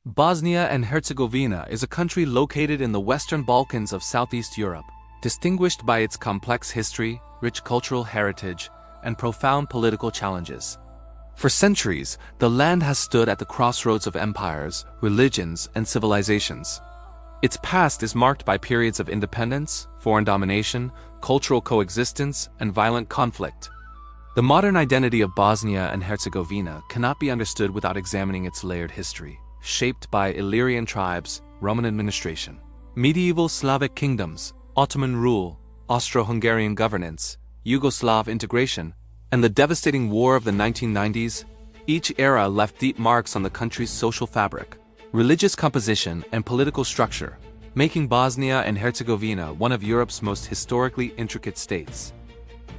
Bosnia and Herzegovina is a country located in the Western Balkans of Southeast Europe, distinguished by its complex history, rich cultural heritage, and profound political challenges. For centuries, the land has stood at the crossroads of empires, religions, and civilizations. Its past is marked by periods of independence, foreign domination, cultural coexistence, and violent conflict. The modern identity of Bosnia and Herzegovina cannot be understood without examining its layered history, shaped by Illyrian tribes, Roman administration, medieval Slavic kingdoms, Ottoman rule, Austro-Hungarian governance, Yugoslav integration, and the devastating war of the 1990s. Each era left deep marks on the country's social fabric, religious composition, and political structure, making Bosnia and Herzegovina one of Europe's most historically intricate states.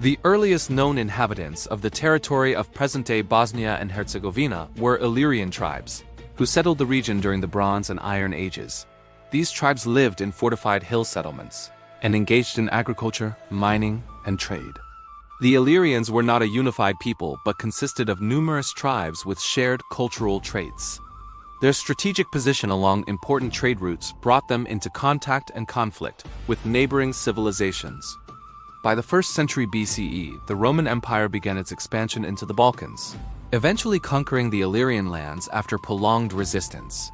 The earliest known inhabitants of the territory of present-day Bosnia and Herzegovina were Illyrian tribes, who settled the region during the Bronze and Iron Ages. These tribes lived in fortified hill settlements and engaged in agriculture, mining, and trade. The Illyrians were not a unified people but consisted of numerous tribes with shared cultural traits. Their strategic position along important trade routes brought them into contact and conflict with neighboring civilizations. By the 1st century BCE, the Roman Empire began its expansion into the Balkans, eventually conquering the Illyrian lands after prolonged resistance.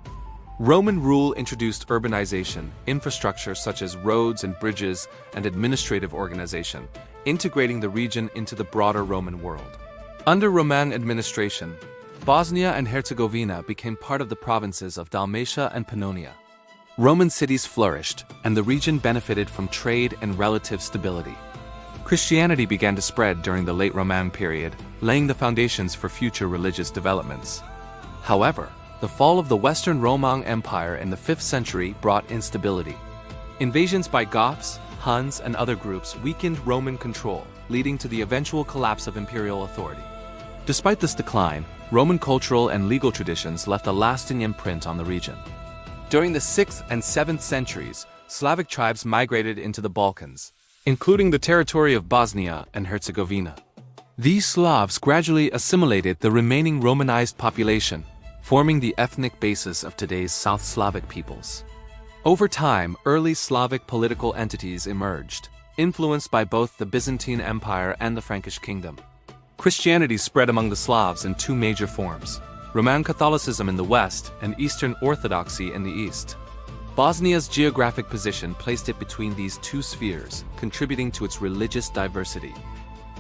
Roman rule introduced urbanization, infrastructure such as roads and bridges, and administrative organization, integrating the region into the broader Roman world. Under Roman administration, Bosnia and Herzegovina became part of the provinces of Dalmatia and Pannonia. Roman cities flourished, and the region benefited from trade and relative stability. Christianity began to spread during the late Roman period, laying the foundations for future religious developments. However, the fall of the Western Roman Empire in the 5th century brought instability. Invasions by Goths, Huns, and other groups weakened Roman control, leading to the eventual collapse of imperial authority. Despite this decline, Roman cultural and legal traditions left a lasting imprint on the region. During the 6th and 7th centuries, Slavic tribes migrated into the Balkans, including the territory of Bosnia and Herzegovina. These Slavs gradually assimilated the remaining Romanized population, forming the ethnic basis of today's South Slavic peoples. Over time, early Slavic political entities emerged, influenced by both the Byzantine Empire and the Frankish kingdom. Christianity spread among the Slavs in two major forms: Roman Catholicism in the west and Eastern Orthodoxy in the east. Bosnia's geographic position placed it between these two spheres, contributing to its religious diversity.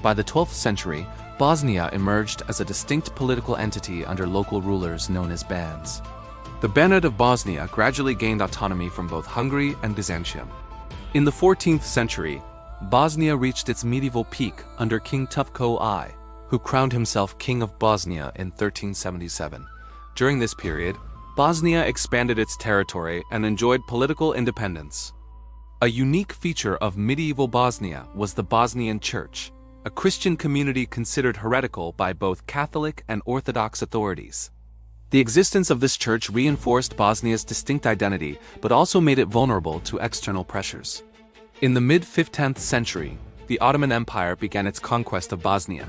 By the 12th century, Bosnia emerged as a distinct political entity under local rulers known as bands. The Banat of Bosnia gradually gained autonomy from both Hungary and Byzantium. In the 14th century, Bosnia reached its medieval peak under King Tuvko I, who crowned himself King of Bosnia in 1377. During this period, Bosnia expanded its territory and enjoyed political independence. A unique feature of medieval Bosnia was the Bosnian Church, a Christian community considered heretical by both Catholic and Orthodox authorities. The existence of this church reinforced Bosnia's distinct identity but also made it vulnerable to external pressures. In the mid-15th century, the Ottoman Empire began its conquest of Bosnia.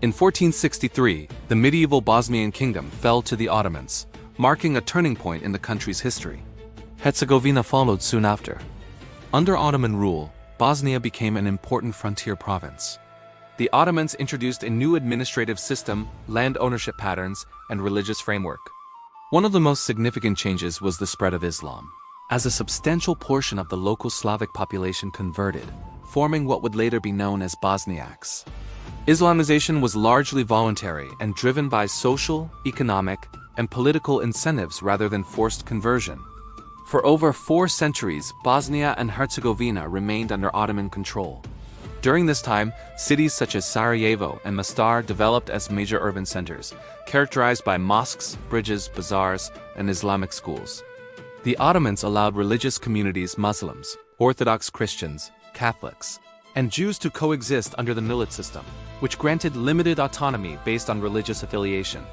In 1463, the medieval Bosnian kingdom fell to the Ottomans, marking a turning point in the country's history. Herzegovina followed soon after. Under Ottoman rule, Bosnia became an important frontier province. The Ottomans introduced a new administrative system, land ownership patterns, and religious framework. One of the most significant changes was the spread of Islam, as a substantial portion of the local Slavic population converted, forming what would later be known as Bosniaks. Islamization was largely voluntary and driven by social, economic, and political incentives rather than forced conversion. For over 4 centuries, Bosnia and Herzegovina remained under Ottoman control. During this time, cities such as Sarajevo and Mostar developed as major urban centers, characterized by mosques, bridges, bazaars, and Islamic schools. The Ottomans allowed religious communities, Muslims, Orthodox Christians, Catholics, and Jews to coexist under the millet system, which granted limited autonomy based on religious affiliation.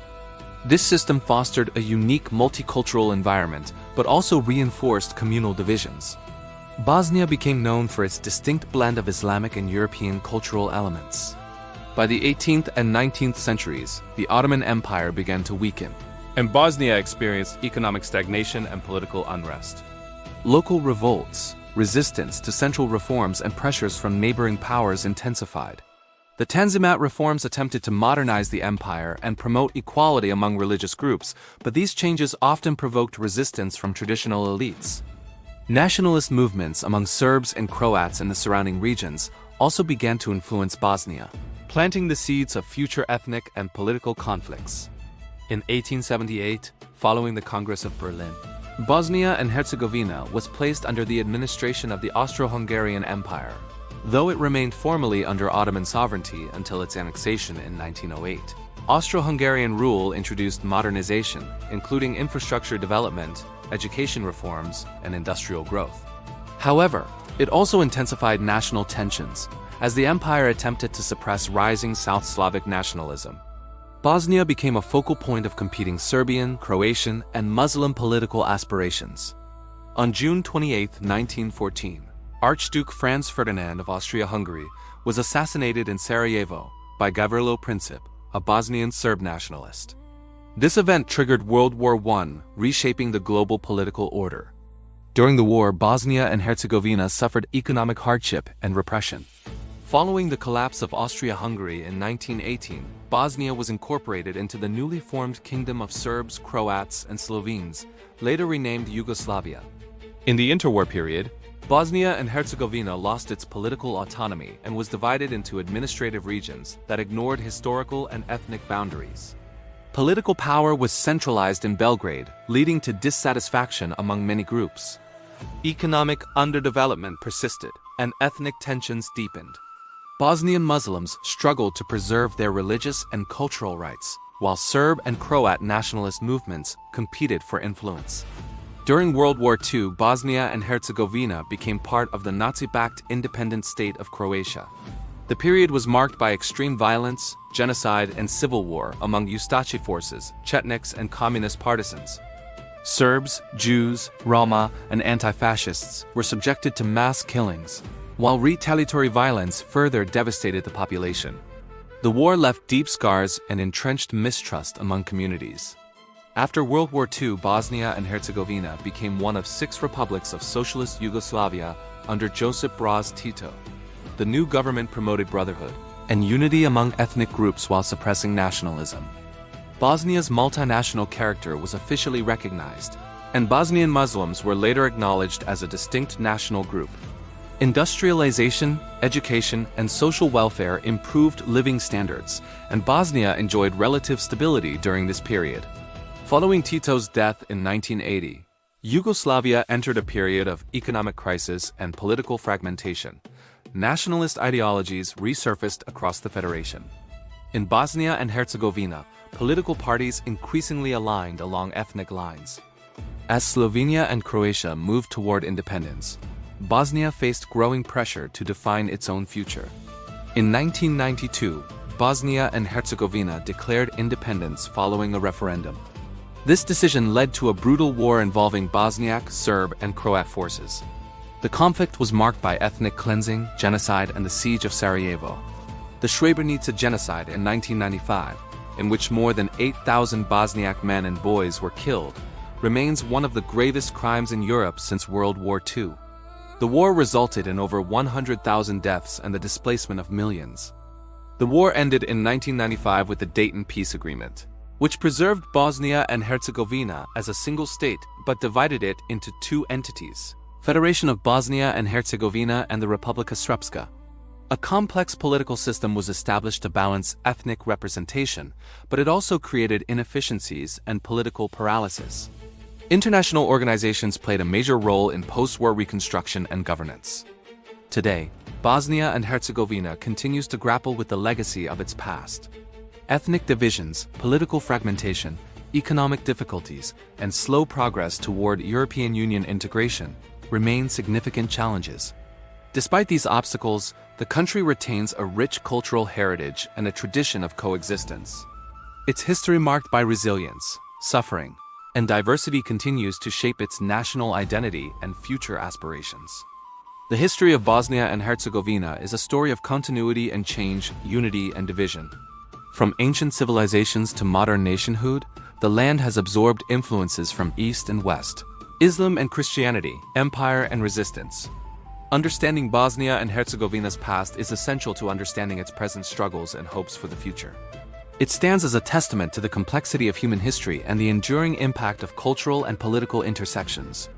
This system fostered a unique multicultural environment, but also reinforced communal divisions. Bosnia became known for its distinct blend of Islamic and European cultural elements. By the 18th and 19th centuries, the Ottoman Empire began to weaken. and Bosnia experienced economic stagnation and political unrest. Local revolts, resistance to central reforms, and pressures from neighboring powers intensified. The Tanzimat reforms attempted to modernize the empire and promote equality among religious groups, but these changes often provoked resistance from traditional elites. Nationalist movements among Serbs and Croats in the surrounding regions also began to influence Bosnia, planting the seeds of future ethnic and political conflicts. In 1878, following the Congress of Berlin, Bosnia and Herzegovina was placed under the administration of the Austro-Hungarian Empire, though it remained formally under Ottoman sovereignty until its annexation in 1908. Austro-Hungarian rule introduced modernization, including infrastructure development, education reforms, and industrial growth. However, it also intensified national tensions, as the empire attempted to suppress rising South Slavic nationalism. Bosnia became a focal point of competing Serbian, Croatian, and Muslim political aspirations. On June 28, 1914, Archduke Franz Ferdinand of Austria-Hungary was assassinated in Sarajevo by Gavrilo Princip, a Bosnian Serb nationalist. This event triggered World War I, reshaping the global political order. During the war, Bosnia and Herzegovina suffered economic hardship and repression. Following the collapse of Austria-Hungary in 1918, Bosnia was incorporated into the newly formed Kingdom of Serbs, Croats, and Slovenes, later renamed Yugoslavia. In the interwar period, Bosnia and Herzegovina lost its political autonomy and was divided into administrative regions that ignored historical and ethnic boundaries. Political power was centralized in Belgrade, leading to dissatisfaction among many groups. Economic underdevelopment persisted, and ethnic tensions deepened. Bosnian Muslims struggled to preserve their religious and cultural rights, while Serb and Croat nationalist movements competed for influence. During World War II, Bosnia and Herzegovina became part of the Nazi-backed independent state of Croatia. The period was marked by extreme violence, genocide, and civil war among Ustashi forces, Chetniks, and communist partisans. Serbs, Jews, Roma, and anti-fascists were subjected to mass killings, while retaliatory violence further devastated the population. The war left deep scars and entrenched mistrust among communities. After World War II, Bosnia and Herzegovina became one of 6 republics of Socialist Yugoslavia under Josip Broz Tito. The new government promoted brotherhood and unity among ethnic groups while suppressing nationalism. Bosnia's multinational character was officially recognized, and Bosnian Muslims were later acknowledged as a distinct national group. Industrialization, education, and social welfare improved living standards, and Bosnia enjoyed relative stability during this period. Following Tito's death in 1980, Yugoslavia entered a period of economic crisis and political fragmentation. Nationalist ideologies resurfaced across the federation. In Bosnia and Herzegovina, political parties increasingly aligned along ethnic lines. As Slovenia and Croatia moved toward independence, Bosnia faced growing pressure to define its own future. In 1992, Bosnia and Herzegovina declared independence following a referendum. This decision led to a brutal war involving Bosniak, Serb, and Croat forces. The conflict was marked by ethnic cleansing, genocide, and the siege of Sarajevo. The Srebrenica genocide in 1995, in which more than 8,000 Bosniak men and boys were killed, remains one of the gravest crimes in Europe since World War II. The war resulted in over 100,000 deaths and the displacement of millions. The war ended in 1995 with the Dayton Peace Agreement, which preserved Bosnia and Herzegovina as a single state but divided it into 2 entities: Federation of Bosnia and Herzegovina and the Republika Srpska. A complex political system was established to balance ethnic representation, but it also created inefficiencies and political paralysis. International organizations played a major role in post-war reconstruction and governance. Today, Bosnia and Herzegovina continues to grapple with the legacy of its past. Ethnic divisions, political fragmentation, economic difficulties, and slow progress toward European Union integration remain significant challenges. Despite these obstacles, the country retains a rich cultural heritage and a tradition of coexistence. Its history marked by resilience, suffering, and diversity continues to shape its national identity and future aspirations. The history of Bosnia and Herzegovina is a story of continuity and change, unity and division. From ancient civilizations to modern nationhood, the land has absorbed influences from East and West. Islam and Christianity, empire and resistance. Understanding Bosnia and Herzegovina's past is essential to understanding its present struggles and hopes for the future. It stands as a testament to the complexity of human history and the enduring impact of cultural and political intersections.